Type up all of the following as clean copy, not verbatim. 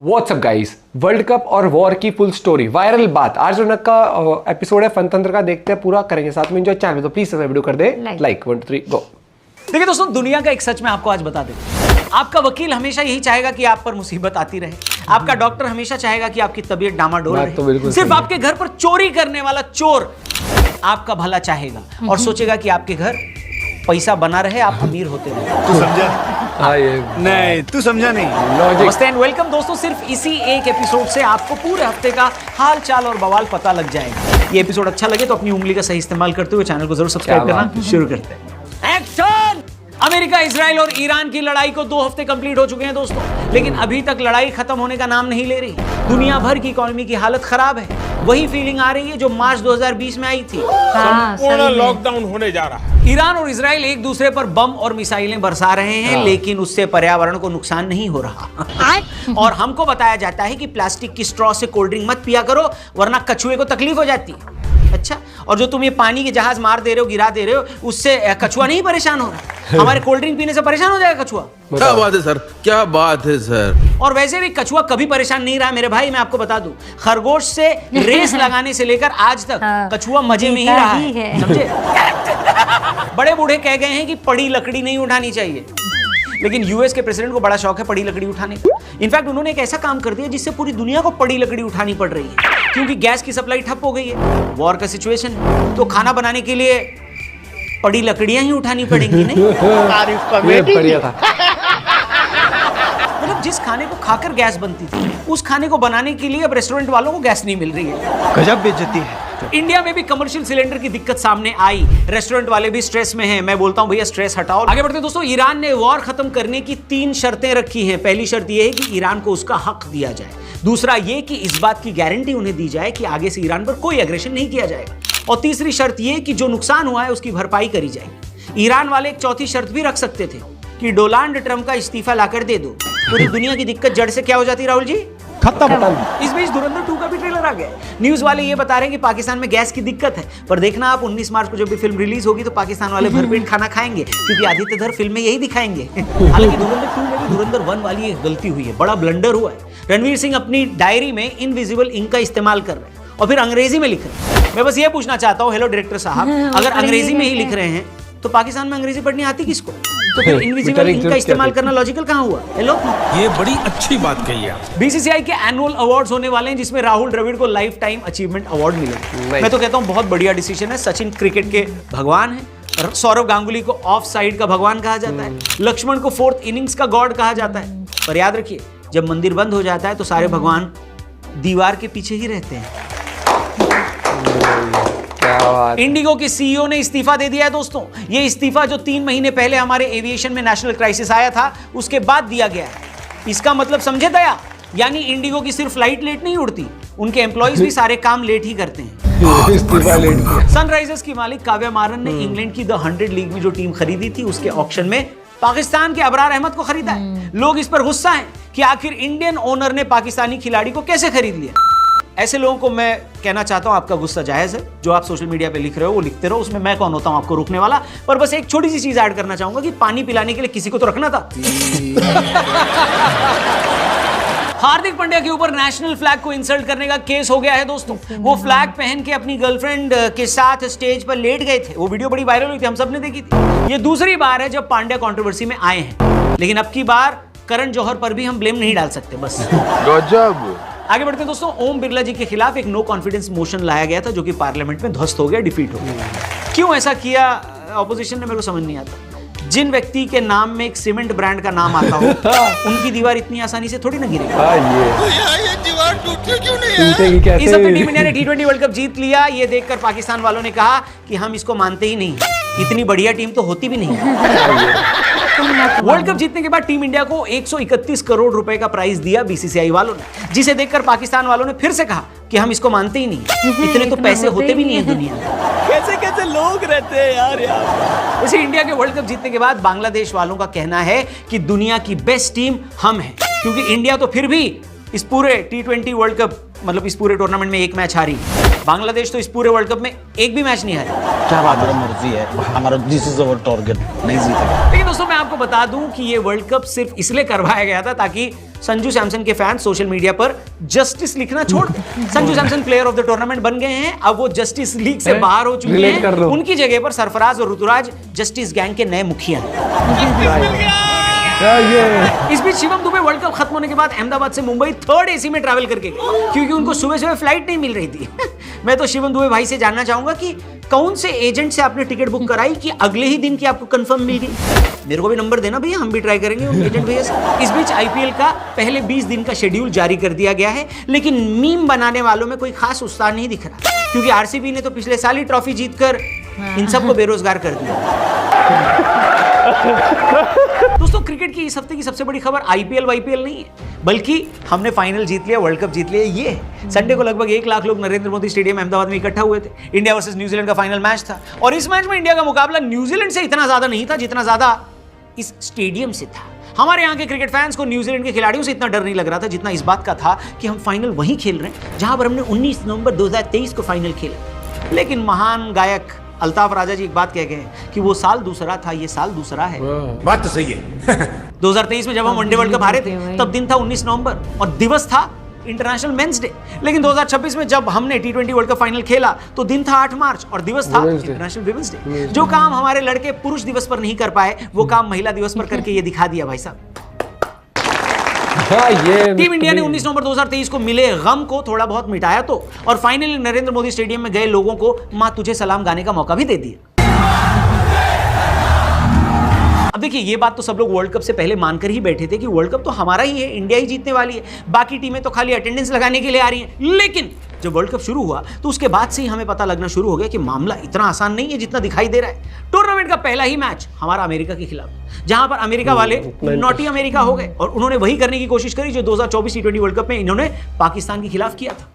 WhatsApp guys, world cup और war की full story viral बात। आज रौनक का एपिसोड है फनतंत्र का, देखते हैं पूरा, करेंगे साथ में एंजॉय। चैनल तो प्लीज वीडियो कर दे लाइक 1 2 3 गो। देखिए दोस्तों, दुनिया का एक सच मैं आपको आज बता दें। आपका वकील हमेशा यही चाहेगा कि आप पर मुसीबत आती रहे। आपका डॉक्टर हमेशा चाहेगा कि आपकी तबीयत डामाडोल रहे। तो सिर्फ आपके घर पर चोरी करने वाला चोर आपका भला चाहेगा और सोचेगा कि आपके घर पैसा बना रहे, आप अमीर होते रहे। तू समझा? नहीं, तू समझा नहीं। नमस्ते एंड वेलकम दोस्तों। सिर्फ इसी एक एपिसोड से आपको पूरे हफ्ते का हाल चाल और बवाल पता लग जाएगा। ये एपिसोड अच्छा लगे तो अपनी उंगली का सही इस्तेमाल करते हुए चैनल को जरूर सब्सक्राइब करना। शुरू करते हैं। एक्शन! अमेरिका, इजराइल और ईरान की लड़ाई को 2 हफ्ते कंप्लीट हो चुके हैं दोस्तों, लेकिन अभी तक लड़ाई खत्म होने का नाम नहीं ले रही। दुनिया भर की इकोनॉमी की हालत खराब है। वही फीलिंग आ रही है जो मार्च 2020 में आई थी। संपूर्ण लॉकडाउन होने जा रहा है। ईरान और इजराइल एक दूसरे पर बम और मिसाइलें बरसा रहे हैं, लेकिन उससे पर्यावरण को नुकसान नहीं हो रहा। और हमको बताया जाता है कि प्लास्टिक की स्ट्रॉ से कोल्ड ड्रिंक मत पिया करो, वरना कछुए को तकलीफ हो जाती है। अच्छा, और जो तुम ये पानी के जहाज मार दे रहे हो, गिरा दे रहे हो, उससे कछुआ नहीं परेशान हो रहा। हमारे कोल्ड ड्रिंक पीने से परेशान हो जाएगा कछुआ। क्या बात है सर, क्या बात है सर। और वैसे भी कछुआ कभी परेशान नहीं रहा मेरे भाई, मैं आपको बता दूं। खरगोश से रेस लगाने से लेकर आज तक कछुआ मजे में ही रहा है, समझे। बड़े बूढ़े कह गए हैं कि पड़ी लकड़ी नहीं उठानी चाहिए, लेकिन यूएस के प्रेसिडेंट को बड़ा शौक है पड़ी लकड़ी उठाने का। इनफैक्ट उन्होंने एक ऐसा काम कर दिया जिससे पूरी दुनिया को पड़ी लकड़ी उठानी पड़ रही है, क्योंकि गैस की सप्लाई ठप हो गई है, वॉर का सिचुएशन है, तो खाना बनाने के लिए पड़ी लकड़ियां ही उठानी पड़ेंगी। नहीं तारीफ का बढ़िया था। मतलब जिस खाने को खाकर गैस बनती थी, उस खाने को बनाने के लिए अब रेस्टोरेंट वालों को गैस नहीं मिल रही है। गजब बेइज्जती है। इंडिया में भी कमर्शियल सिलेंडर की दिक्कत सामने आई। रेस्टोरेंट वाले भी स्ट्रेस में हैं। मैं बोलता हूं भैया स्ट्रेस हटाओ। आगे बढ़ते हैं दोस्तों। ईरान ने वॉर खत्म करने की 3 शर्तें रखी हैं। पहली शर्त यह है कि ईरान को उसका हक दिया जाए। दूसरा ये कि इस बात की गारंटी उन्हें दी जाए कि आगे से ईरान पर कोई एग्रेशन नहीं किया जाएगा। और तीसरी शर्त यह कि जो नुकसान हुआ है उसकी भरपाई करी जाएगी। ईरान वाले एक चौथी शर्त भी रख सकते थे कि डोनाल्ड ट्रंप का इस्तीफा लाकर दे दो। पूरी दुनिया की दिक्कत जड़ से क्या हो जाती राहुल जी? खत्म। इस बीच धुरंधर 2 का भी ट्रेलर आ गया। न्यूज वाले ये बता रहे हैं कि पाकिस्तान में गैस की दिक्कत है, पर देखना आप 19 मार्च को जब भी फिल्म रिलीज होगी तो पाकिस्तान वाले भरपेट खाना खाएंगे, क्योंकि आदित्यधर फिल्म में यही दिखाएंगे। हालांकि धुरंधर 2 में भी धुरंधर 1 वाली एक गलती हुई है, बड़ा ब्लंडर हुआ है। रणवीर सिंह अपनी डायरी में इनविजिबल इंक का इस्तेमाल कर रहे हैं और फिर अंग्रेजी में लिख रहे हैं। मैं बस ये पूछना चाहता हूँ, हेलो डायरेक्टर साहब, अगर अंग्रेजी में ही लिख रहे हैं तो पाकिस्तान में अंग्रेजी पढ़नी आती किसको? तो फिर इनविजिबल इंक का इस्तेमाल करना लॉजिकल कहाँ हुआ? हेलो, ये बड़ी अच्छी बात कही है। बीसीसीआई के एनुअल अवार्ड्स होने वाले हैं, जिसमें राहुल द्रविड़ को लाइफ टाइम अचीवमेंट अवार्ड मिला। मैं तो कहता हूं बहुत बढ़िया डिसीजन है। सचिन क्रिकेट के भगवान है, सौरव गांगुली को ऑफ साइड का भगवान कहा जाता है, लक्ष्मण को 4th इनिंग्स का गॉड कहा जाता है। पर याद रखिए, जब मंदिर बंद हो जाता है तो सारे भगवान दीवार के पीछे ही रहते हैं। इंडिगो के सीईओ ने इस्तीफा दे दिया है दोस्तों। ये इस्तीफा जो 3 महीने पहले हमारे एविएशन में नेशनल क्राइसिस आया था, उसके बाद दिया गया है। इसका मतलब समझे दया, यानी इंडिगो की सिर्फ फ्लाइट लेट नहीं उड़ती, उनके एम्प्लॉइज भी सारे काम लेट ही करते हैं। सनराइजर्स की मालिक काव्या मारन ने इंग्लैंड की द 100 लीग में जो टीम खरीदी थी, उसके ऑक्शन में पाकिस्तान के अबरार अहमद को खरीदा है। लोग इस पर गुस्सा हैं कि आखिर इंडियन ओनर ने पाकिस्तानी खिलाड़ी को कैसे खरीद लिया। ऐसे लोगों को मैं कहना चाहता हूं, आपका गुस्सा जायज है। जो आप सोशल मीडिया पे लिख रहे हो वो लिखते रहो, उसमें मैं कौन होता हूं आपको रोकने वाला। पर बस एक छोटी सी चीज ऐड करना चाहूंगा कि पानी पिलाने के लिए किसी को तो रखना था। हार्दिक पांड्या के ऊपर नेशनल फ्लैग को इंसल्ट करने का केस हो गया है दोस्तों। वो फ्लैग पहन के अपनी गर्लफ्रेंड के साथ स्टेज पर लेट गए थे। वो वीडियो बड़ी वायरल हुई थी, हम सब ने देखी थी। ये दूसरी बार है जब पांड्या कंट्रोवर्सी में आए हैं, लेकिन अब की बार करण जौहर पर भी हम ब्लेम नहीं डाल सकते। बस गजब। आगे बढ़ते हैं दोस्तों। ओम बिरला जी के खिलाफ एक नो कॉन्फिडेंस मोशन लाया गया था, जो कि पार्लियामेंट में ध्वस्त हो गया, डिफीट हो गया। क्यों ऐसा किया ऑपोजिशन ने, मेरे को समझ नहीं आता। जिन व्यक्ति के नाम में एक सीमेंट ब्रांड का नाम आता हो, उनकी दीवार इतनी आसानी से थोड़ी ना गिरेगी। ये दीवार टूटती क्यों नहीं है? इस हफ्ते टीम इंडिया ने T20 वर्ल्ड कप जीत लिया। ये देखकर पाकिस्तान वालों ने कहा कि हम इसको मानते ही नहीं, इतनी बढ़िया टीम तो होती भी नहीं। वर्ल्ड कप जीतने के बाद टीम इंडिया को 131 करोड़ रुपए का प्राइज दिया बीसीसीआई वालों ने, जिसे देखकर पाकिस्तान वालों ने फिर से कहा कि हम इसको मानते ही नहीं, इतने तो पैसे होते भी नहीं है दुनिया में। कैसे कैसे लोग रहते हैं यार। वैसे इंडिया के वर्ल्ड कप जीतने के बाद बांग्लादेश वालों का कहना है कि दुनिया की बेस्ट टीम हम हैं, क्योंकि इंडिया तो फिर भी इस पूरे T20 वर्ल्ड कप मतलब इस पूरे टूर्नामेंट में एक मैच हारी। बांग्लादेश तो इस पूरे वर्ल्ड कप में एक भी मैच नहीं हारी। क्या बात है, मर्जी है हमारा, दिस इज आवर टारगेट, नहीं जीतेगा। लेकिन दोस्तों मैं आपको बता दूं कि ये वर्ल्ड कप सिर्फ इसलिए करवाया गया था ताकि संजू सैमसन के फैंस सोशल मीडिया पर जस्टिस लिखना छोड़ दें। Sanju Samson player of the tournament बन गए हैं, अब वो जस्टिस लीग से बाहर हो चुके हैं। उनकी जगह पर सरफराज और ऋतुराज जस्टिस गैंग के नए मुखिया हैं। इस बीच शिवम दुबे वर्ल्ड कप खत्म होने के बाद अहमदाबाद से मुंबई 3rd AC में ट्रैवल करके गए क्योंकि उनको सुबह सुबह फ्लाइट नहीं मिल रही थी। मैं तो शिवम दुबे भाई से जानना चाहूंगा कि कौन से एजेंट से आपने टिकट बुक कराई कि अगले ही दिन की आपको कंफर्म मिल गई। मेरे को भी नंबर देना भैया, हम भी ट्राई करेंगे उन एजेंट भैया से। इस बीच IPL का पहले 20 दिन का शेड्यूल जारी कर दिया गया है, लेकिन मीम बनाने वालों में कोई खास उत्साह नहीं दिख रहा क्योंकि RCB ने तो पिछले साल ही ट्रॉफी जीतकर इन सबको बेरोजगार कर दिया। दोस्तों क्रिकेट की इस हफ्ते की सबसे बड़ी खबर IPL नहीं है, बल्कि हमने फाइनल जीत लिया, वर्ल्ड कप जीत लिया। ये संडे को लगभग 1 लाख लोग नरेंद्र मोदी स्टेडियम अहमदाबाद में इकट्ठा हुए थे। इंडिया वर्सेस न्यूजीलैंड का फाइनल मैच था और इस मैच में इंडिया का मुकाबला न्यूजीलैंड से इतना ज्यादा नहीं था जितना ज्यादा इस स्टेडियम से था। हमारे यहाँ के क्रिकेट फैंस को न्यूजीलैंड के खिलाड़ियों से इतना डर नहीं लग रहा था जितना इस बात का था कि हम फाइनल वहीं खेल रहे हैं जहां पर हमने 19 नवंबर 2023 को फाइनल खेला। लेकिन महान गायक अल्ताफ राजा जी एक बात कह गए कि वो साल दूसरा था, ये साल दूसरा है। बात तो सही है। 2023 में जब हम वनडे वर्ल्ड कप हारे थे तब दिन था 19 नवंबर और दिवस था इंटरनेशनल मेंस डे। लेकिन 2026 में जब हमने T20 वर्ल्ड कप फाइनल खेला तो दिन था 8 मार्च और दिवस था इंटरनेशनल विमेंस डे। जो काम हमारे लड़के पुरुष दिवस पर नहीं कर पाए वो काम महिला दिवस पर करके ये दिखा दिया भाई साहब। टीम इंडिया ने 19 नवंबर 2023 को मिले गम को थोड़ा बहुत मिटाया तो और फाइनली नरेंद्र मोदी स्टेडियम में गए लोगों को मां तुझे सलाम गाने का मौका भी दे दिया। अब देखिए ये बात तो सब लोग वर्ल्ड कप से पहले मानकर ही बैठे थे कि वर्ल्ड कप तो हमारा ही है, इंडिया ही जीतने वाली है, बाकी टीमें तो खाली अटेंडेंस लगाने के लिए आ रही हैं। लेकिन जब वर्ल्ड कप शुरू हुआ तो उसके बाद से ही हमें पता लगना शुरू हो गया कि मामला इतना आसान नहीं है जितना दिखाई दे रहा है। टूर्नामेंट का पहला ही मैच हमारा अमेरिका के खिलाफ, जहां पर अमेरिका वाले नॉटी अमेरिका हो गए और उन्होंने वही करने की कोशिश करी जो 2024 T20 वर्ल्ड कप में इन्होंने पाकिस्तान के खिलाफ किया था।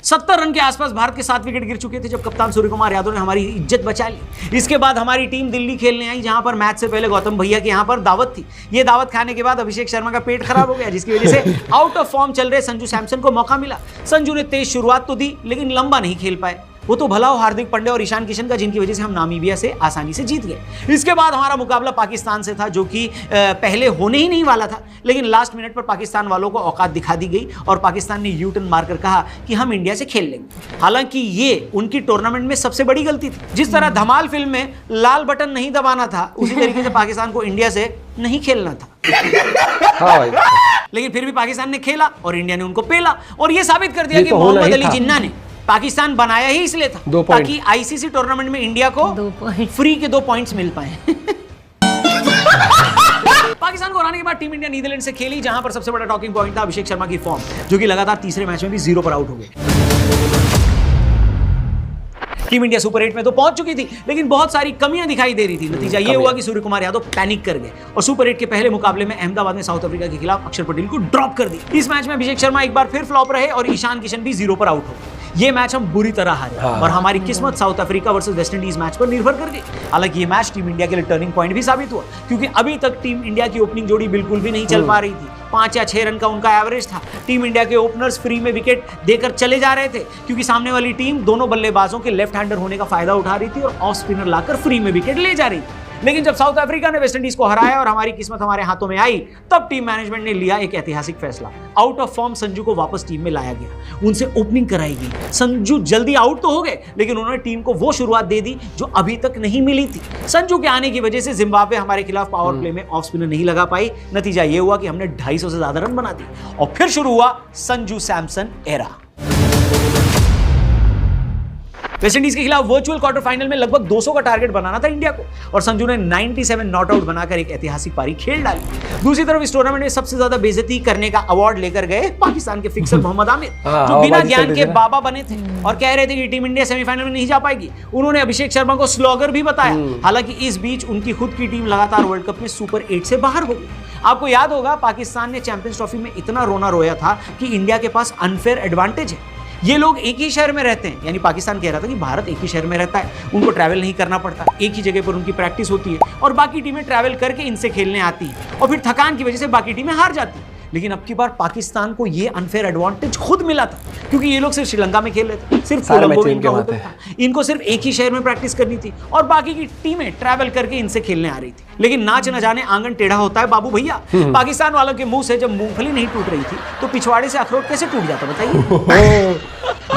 70 रन के आसपास भारत के 7 विकेट गिर चुके थे जब कप्तान सूर्य कुमार यादव ने हमारी इज्जत बचा ली। इसके बाद हमारी टीम दिल्ली खेलने आई जहां पर मैच से पहले गौतम भैया के यहां पर दावत थी। ये दावत खाने के बाद अभिषेक शर्मा का पेट खराब हो गया जिसकी वजह से आउट ऑफ फॉर्म चल रहे संजू सैमसन को मौका मिला। संजू ने तेज शुरुआत तो दी लेकिन लंबा नहीं खेल पाए। वो तो भला हो हार्दिक पांड्या और ईशान किशन का जिनकी वजह से हम नामीबिया से आसानी से जीत गए। इसके बाद हमारा मुकाबला पाकिस्तान से था जो कि पहले होने ही नहीं वाला था, लेकिन लास्ट मिनट पर पाकिस्तान वालों को औकात दिखा दी गई और पाकिस्तान ने यू-टर्न मारकर कहा कि हम इंडिया से खेल लेंगे। हालांकि ये उनकी टूर्नामेंट में सबसे बड़ी गलती थी। जिस तरह धमाल फिल्म में लाल बटन नहीं दबाना था उसी तरीके से पाकिस्तान को इंडिया से नहीं खेलना था। लेकिन फिर भी पाकिस्तान ने खेला और इंडिया ने उनको पेला और ये साबित कर दिया कि मोहम्मद अली जिन्ना ने पाकिस्तान बनाया ही इसलिए था ताकि ICC टूर्नामेंट में इंडिया को फ्री के 2 पॉइंट्स मिल पाए। पाकिस्तान को हराने के बाद टीम इंडिया नीदरलैंड से खेली जहां पर सबसे बड़ा टॉकिंग पॉइंट था अभिषेक शर्मा की फॉर्म जो कि लगातार तीसरे मैच में भी 0 पर आउट हो गए। टीम इंडिया सुपर 8 में तो पहुंच चुकी थी लेकिन बहुत सारी कमियां दिखाई दे रही थी। नतीजा ये हुआ कि सूर्य कुमार यादव पैनिक कर गए और सुपर 8 के पहले मुकाबले में अहमदाबाद में साउथ अफ्रीका के खिलाफ अक्षर पटेल को ड्रॉप कर दी। इस मैच में अभिषेक शर्मा एक बार फिर फ्लॉप रहे और ईशान किशन भी 0 पर आउट हो गए। ये मैच हम बुरी तरह हारे और हमारी किस्मत south Africa versus West Indies match पर निर्भर कर गई। हालांकि ये मैच टीम इंडिया के लिए टर्निंग पॉइंट भी साबित हुआ क्योंकि अभी तक टीम इंडिया की ओपनिंग जोड़ी बिल्कुल भी नहीं चल पा रही थी। 5 या 6 रन का उनका एवरेज था। टीम इंडिया के ओपनर्स फ्री में विकेट देकर चले जा रहे थे क्योंकि सामने वाली टीम दोनों बल्लेबाजों के लेफ्ट हैंडर होने का फायदा उठा रही थी और ऑफ स्पिनर लाकर फ्री में विकेट ले जा रही थी। लेकिन जब साउथ अफ्रीका ने वेस्ट इंडीज को हराया और हमारी किस्मत हमारे हाथों में आई तब टीम मैनेजमेंट ने लिया एक ऐतिहासिक फैसला। आउट ऑफ फॉर्म संजू को वापस टीम में लाया गया, उनसे ओपनिंग कराई गई। संजू जल्दी आउट तो हो गए लेकिन उन्होंने टीम को वो शुरुआत दे दी जो अभी तक नहीं मिली थी। संजू के आने की वजह से जिम्बाब्वे हमारे खिलाफ पावर प्ले में ऑफ स्पिनर नहीं लगा पाई। नतीजा ये हुआ कि हमने 250 से ज्यादा रन बना दिए और फिर शुरू हुआ Sanju Samson era. West Indies के खिलाफ वर्चुअल क्वार्टर फाइनल में लगभग 200 का टारगेट बनाना था इंडिया को और संजू ने 97 नॉट आउट बनाकर एक ऐतिहासिक पारी खेल डाली। दूसरी तरफ इस टूर्नामेंट में सबसे ज्यादा बेइज्जती करने का अवार्ड लेकर गए पाकिस्तान के फिक्सर मोहम्मद आमिर जो बिना ज्ञान के बाबा बने थे और कह रहे थे कि टीम इंडिया सेमीफाइनल में नहीं जा पाएगी। उन्होंने अभिषेक शर्मा को स्लॉगर भी बताया। हालांकि इस बीच उनकी खुद की टीम लगातार वर्ल्ड कप में सुपर 8 से बाहर हो गई। आपको याद होगा पाकिस्तान ने चैंपियंस ट्रॉफी में इतना रोना रोया था कि इंडिया के पास अनफेयर एडवांटेज है। ये लोग एक ही शहर में रहते हैं, यानी पाकिस्तान कह रहा था कि भारत एक ही शहर में रहता है, उनको ट्रैवल नहीं करना पड़ता, एक ही जगह पर उनकी प्रैक्टिस होती है और बाकी टीमें ट्रैवल करके इनसे खेलने आती हैं और फिर थकान की वजह से बाकी टीमें हार जाती हैं। लेकिन अब की बार पाकिस्तान को ये अनफेयर एडवांटेज खुद मिला था, क्योंकि ये लोग सिर्फ श्रीलंका में खेल रहे थे, सिर्फ कोलंबो में इनका होटल था, इनको सिर्फ एक ही शहर में प्रैक्टिस करनी थी और बाकी की टीमें ट्रैवल करके इनसे खेलने आ रही थी। लेकिन नाच न जाने आंगन टेढ़ा होता है बाबू भैया। पाकिस्तान वालों के मुंह से जब मूंगफली नहीं टूट रही थी तो पिछवाड़े से अखरोट कैसे टूट जाता बताइए।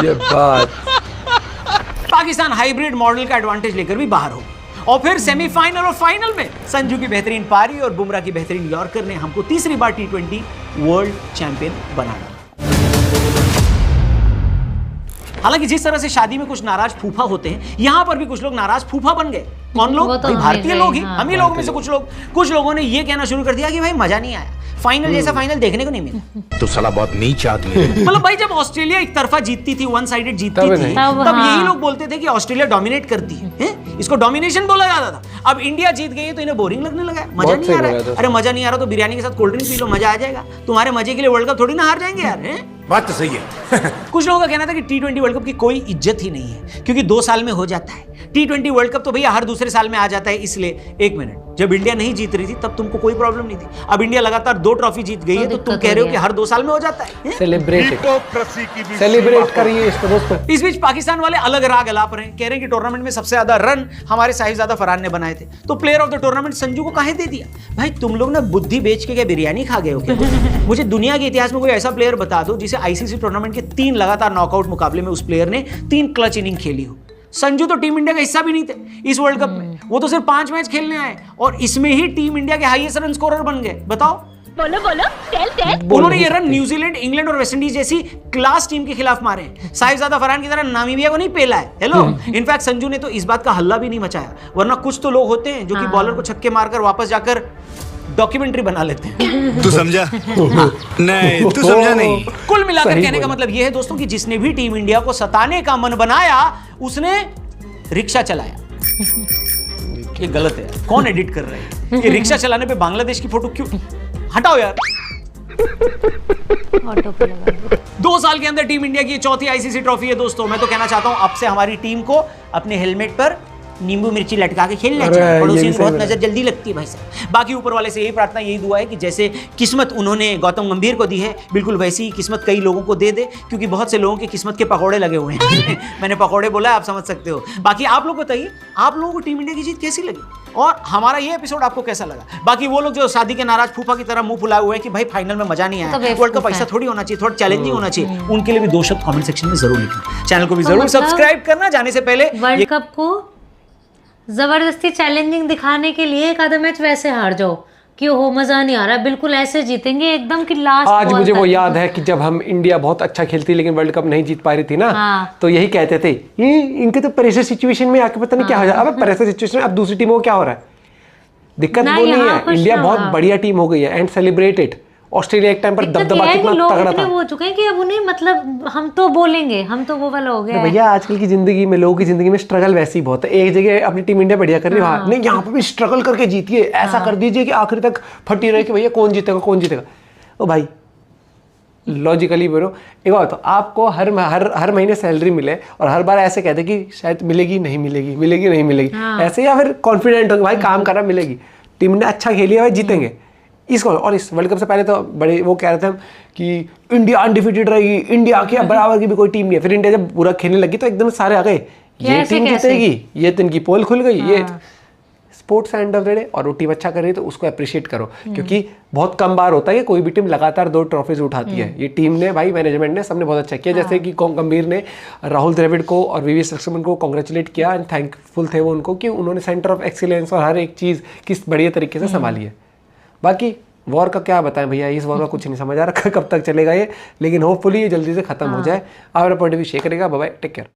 ये बात। पाकिस्तान हाइब्रिड मॉडल का एडवांटेज लेकर भी बाहर हो, और फिर सेमीफाइनल और फाइनल में संजू की बेहतरीन पारी और बुमराह की बेहतरीन यॉर्कर ने हमको तीसरी बार T20 वर्ल्ड चैंपियन बनाया। हालांकि जिस तरह से शादी में कुछ नाराज फूफा होते हैं, यहां पर भी कुछ लोग नाराज फूफा बन गए। कौन लोग? तो भारतीय लोग ही, हाँ, हम ही लोगों में से कुछ लोगों ने ये कहना शुरू कर दिया कि भाई मजा नहीं आया, फाइनल जैसा फाइनल देखने को नहीं मिला। तो साला बहुत नीच आदमी है। मतलब भाई जब ऑस्ट्रेलिया एक तरफा जीतती थी, वन साइडेड जीतती तब थी, नहीं। तब यही लोग बोलते थे कि ऑस्ट्रेलिया डोमिनेट करती है? इसको डोमिनेशन बोला जाता था। अब इंडिया जीत गई है तो इन्हें बोरिंग लगने लगा है, मजा नहीं आ रहा है। अरे मजा नहीं आ रहा तो बिरयानी के साथ कोल्ड ड्रिंक पी लो, मजा आ जाएगा। तुम्हारे मजे के लिए वर्ल्ड कप थोड़ी ना हार जाएंगे यार, हैं? बात तो सही है। कुछ लोगों का कहना था कि T20 वर्ल्ड कप की कोई इज्जत ही नहीं है, क्योंकि 2 साल में हो जाता है। T20 वर्ल्ड कप तो भैया हर दूसरे साल में आ जाता है। इसलिए एक मिनट, जब इंडिया नहीं जीत रही थी तब तुमको कोई प्रॉब्लम नहीं थी। अब इंडिया लगातार 2 ट्रॉफी जीत गई है तो तुम कह रहे हो कि हर 2 साल में हो जाता है। सेलिब्रेट करिए इसको दोस्तों। इस बीच पाकिस्तान वाले अलग राग अलाप रहे हैं, कह रहे हैं कि टूर्नामेंट में सबसे ज्यादा रन हमारे साहिबजादा फरहान ने बनाए थे, तो player of the tournament Sanju को काहे दे दिया? भाई तुम लोग ना बुद्धि बेच के क्या बिरयानी खा गए हो क्या? मुझे दुनिया के इतिहास में कोई ऐसा प्लेयर बता दो जिसे आईसीसी टूर्नामेंट के 3 लगातार नॉकआउट मुकाबले में उस प्लेयर ने 3 क्लच इनिंग खेली हो। संजू तो टीम इंडिया का हिस्सा भी नहीं थे इस वर्ल्ड कप में, वो तो सिर्फ 5 मैच खेलने आए और इसमें ही टीम इंडिया के हाईएस्ट रन स्कोरर बन गए। बताओ, बोलो बोलो, टेल उन्होंने ये रन न्यूजीलैंड, इंग्लैंड और वेस्टइंडीज जैसी क्लास टीम के खिलाफ मारे हैं। साहिबजादा फरहान की तरह नामीबिया को नहीं पेला है। हेलो, इनफैक्ट संजू ने तो इस बात का हल्ला भी नहीं मचाया, वरना कुछ तो लोग होते हैं जो कि बॉलर को छक्के मारकर वापस जाकर डॉक्यूमेंट्री बना लेते हैं। तू समझा? नहीं, तू समझा नहीं। कुल मिलाकर कहने का मतलब यह है दोस्तों कि जिसने भी टीम इंडिया को सताने का मन बनाया उसने रिक्शा चलाया। ये गलत है, कौन एडिट कर रहा है? ये रिक्शा चलाने पे बांग्लादेश की फोटो क्यों? हटाओ यार। 2 साल के अंदर टीम इंडिया की 4थी आईसीसी ट्रॉफी है दोस्तों। मैं तो कहना चाहता हूं अब से हमारी टीम को अपने हेलमेट पर नींबू मिर्ची लटका के खेलना चाहिए, पड़ोसी को बहुत नजर जल्दी लगती है भाई साहब। बाकी ऊपर वाले से यही प्रार्थना, यही दुआ है कि जैसे किस्मत उन्होंने गौतम गंभीर को दी है, बिल्कुल वैसी ही किस्मत कई लोगों को दे दे, क्योंकि बहुत से लोगों की किस्मत के पकौड़े लगे हुए हैं। मैंने पकौड़े बोला, आप समझ सकते हो। बाकी आप लोग बताइए, आप लोगों को टीम इंडिया की जीत कैसी लगी और हमारा ये एपिसोड आपको कैसा लगा? बाकी वो लोग जो शादी के नाराज फूफा की तरह मुंह फुलाए हुए हैं कि भाई फाइनल में मजा नहीं आया, वर्ल्ड कप ऐसा थोड़ी होना चाहिए, थोड़ा चैलेंजिंग होना चाहिए, उनके लिए भी 2 शब्द कमेंट सेक्शन में जरूर लिखें। चैनल को भी जरूर सब्सक्राइब करना। जाने से पहले वर्ल्ड कप को जबरदस्ती चैलेंजिंग दिखाने के लिए एक आधा मैच वैसे हार जाओ कि हो मजा नहीं आ रहा, बिल्कुल ऐसे जीतेंगे एकदम कि लास्ट। आज मुझे वो याद है कि जब हम इंडिया बहुत अच्छा खेलती लेकिन वर्ल्ड कप नहीं जीत पा रही थी ना, तो यही कहते थे ये इनके तो प्रेशर सिचुएशन में आके पता नहीं क्या हो जाए। अब प्रेशर सिचुएशन में अब दूसरी टीमों को क्या हो रहा है? दिक्कत वो नहीं है, इंडिया बहुत बढ़िया टीम हो गई है एंड सेलिब्रेट इट। ऑस्ट्रेलिया एक टाइम पर दबदबा कितना तगड़ा था, हो चुके हैं कि अब उन्हें मतलब हम तो बोलेंगे, हम तो वो वाला हो गया है। भैया आजकल की जिंदगी में, लोगों की जिंदगी में स्ट्रगल वैसी बहुत है। एक जगह अपनी टीम इंडिया बढ़िया कर रही है, नहीं यहाँ पे भी स्ट्रगल करके जीतिए, ऐसा कर दीजिए कि आखिर तक फटी रहे कि भैया कौन जीतेगा कौन जीतेगा। ओ भाई लॉजिकली बोलो, एक बात तो आपको हर महीने सैलरी मिले और हर बार ऐसे कहते कि शायद मिलेगी नहीं मिलेगी, मिलेगी नहीं मिलेगी, ऐसे या फिर कॉन्फिडेंट हो भाई काम करना मिलेगी, टीम ने अच्छा खेली है भाई जीतेंगे इसको। और इस वर्ल्ड कप से पहले तो बड़े वो कह रहे थे हम कि इंडिया अनडिफिटेड रहेगी, इंडिया के बराबर की भी कोई टीम नहीं है। फिर इंडिया जब पूरा खेलने लगी तो एकदम सारे आ गए, ये टीम जीतेगी, ये तो इनकी पोल खुल गई, ये sports end of the day. और वो टीम अच्छा कर रही है तो उसको अप्रिशिएट करो, क्योंकि बहुत कम बार होता है कि कोई भी टीम लगातार 2 ट्रॉफीज उठाती है। ये टीम ने भाई, मैनेजमेंट ने, सबने बहुत अच्छा किया। जैसे कि गंभीर ने राहुल द्रविड़ को और वीवीएस लक्ष्मण को कॉन्ग्रेचुलेट किया एंड थैंकफुल थे वो उनको कि उन्होंने सेंटर ऑफ एक्सीलेंस और हर एक चीज़ किस बढ़िया तरीके से संभाली है। बाकी वॉर का क्या बताएं भैया, इस वॉर का कुछ नहीं समझ आ रहा कब तक चलेगा ये, लेकिन होपफुली ये जल्दी से खत्म हो जाए। आप अपना पॉइंट ऑफ व्यू शेयर करेगा। Bye bye, take care.